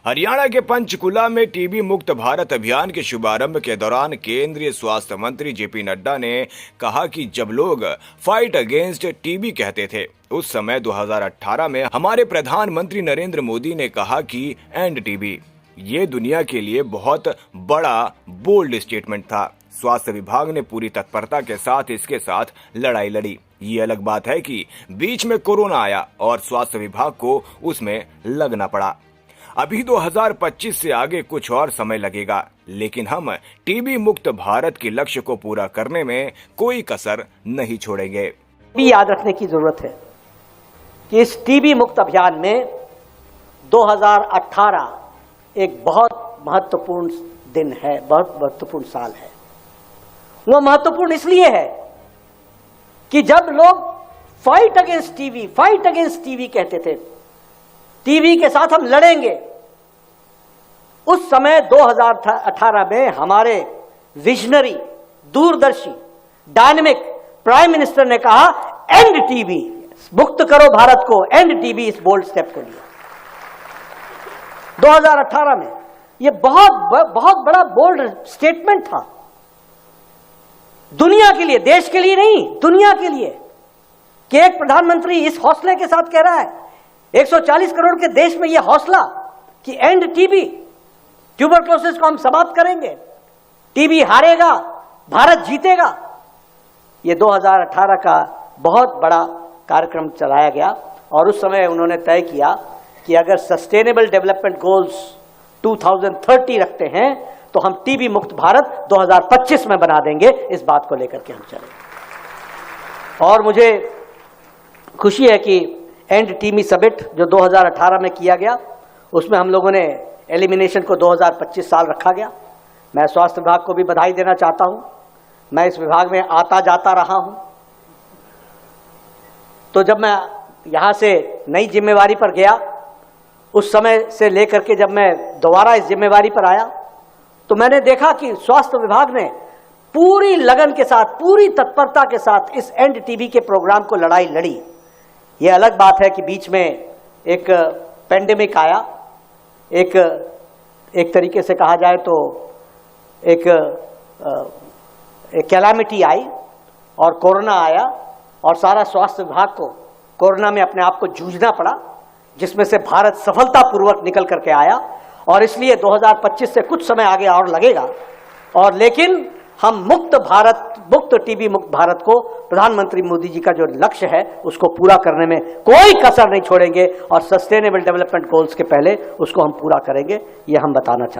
हरियाणा के पंचकुला में टीबी मुक्त भारत अभियान के शुभारंभ के दौरान केंद्रीय स्वास्थ्य मंत्री जेपी नड्डा ने कहा कि जब लोग फाइट अगेंस्ट टीबी कहते थे, उस समय 2018 में हमारे प्रधानमंत्री नरेंद्र मोदी ने कहा कि एंड टीबी। ये दुनिया के लिए बहुत बड़ा बोल्ड स्टेटमेंट था। स्वास्थ्य विभाग ने पूरी तत्परता के साथ इसके साथ लड़ाई लड़ी। ये अलग बात है कि बीच में कोरोना आया और स्वास्थ्य विभाग को उसमें लगना पड़ा। अभी 2025 से आगे कुछ और समय लगेगा, लेकिन हम टीबी मुक्त भारत के लक्ष्य को पूरा करने में कोई कसर नहीं छोड़ेंगे। भी याद रखने की जरूरत है कि इस टीबी मुक्त अभियान में 2018 एक बहुत महत्वपूर्ण दिन है, बहुत महत्वपूर्ण साल है। वो महत्वपूर्ण इसलिए है कि जब लोग फाइट अगेंस्ट टीबी कहते थे, टीबी के साथ हम लड़ेंगे, उस समय 2018 में हमारे विजनरी, दूरदर्शी, डायनेमिक प्राइम मिनिस्टर ने कहा एंड टीबी, मुक्त करो भारत को, एंड टीबी। इस बोल्ड स्टेप को लिया 2018 में। यह बहुत बड़ा बोल्ड स्टेटमेंट था दुनिया के लिए, देश के लिए नहीं, दुनिया के लिए, कि एक प्रधानमंत्री इस हौसले के साथ कह रहा है, 140 करोड़ के देश में यह हौसला कि एंड टीबी, ट्यूबरक्लोसिस को हम समाप्त करेंगे, टीबी हारेगा, भारत जीतेगा। यह 2018 का बहुत बड़ा कार्यक्रम चलाया गया और उस समय उन्होंने तय किया कि अगर सस्टेनेबल डेवलपमेंट गोल्स 2030 रखते हैं तो हम टीबी मुक्त भारत 2025 में बना देंगे। इस बात को लेकर के हम चले। और मुझे खुशी है कि एंड टीबी समिट जो 2018 में किया गया, उसमें हम लोगों ने एलिमिनेशन को 2025 साल रखा गया। मैं स्वास्थ्य विभाग को भी बधाई देना चाहता हूं। मैं इस विभाग में आता जाता रहा हूं, तो जब मैं यहां से नई जिम्मेवारी पर गया, उस समय से लेकर के जब मैं दोबारा इस जिम्मेवारी पर आया, तो मैंने देखा कि स्वास्थ्य विभाग ने पूरी लगन के साथ, पूरी तत्परता के साथ इस एंड टीबी के प्रोग्राम को लड़ाई लड़ी। यह अलग बात है कि बीच में एक पेंडेमिक आया, एक तरीके से कहा जाए तो एक कैलामिटी आई और कोरोना आया और सारा स्वास्थ्य विभाग को कोरोना में अपने आप को जूझना पड़ा, जिसमें से भारत सफलतापूर्वक निकल करके आया। और इसलिए 2025 से कुछ समय आगे और लगेगा, और लेकिन हम मुक्त टीबी मुक्त भारत को, प्रधानमंत्री मोदी जी का जो लक्ष्य है, उसको पूरा करने में कोई कसर नहीं छोड़ेंगे और सस्टेनेबल डेवलपमेंट गोल्स के पहले उसको हम पूरा करेंगे, ये हम बताना चाहते हैं।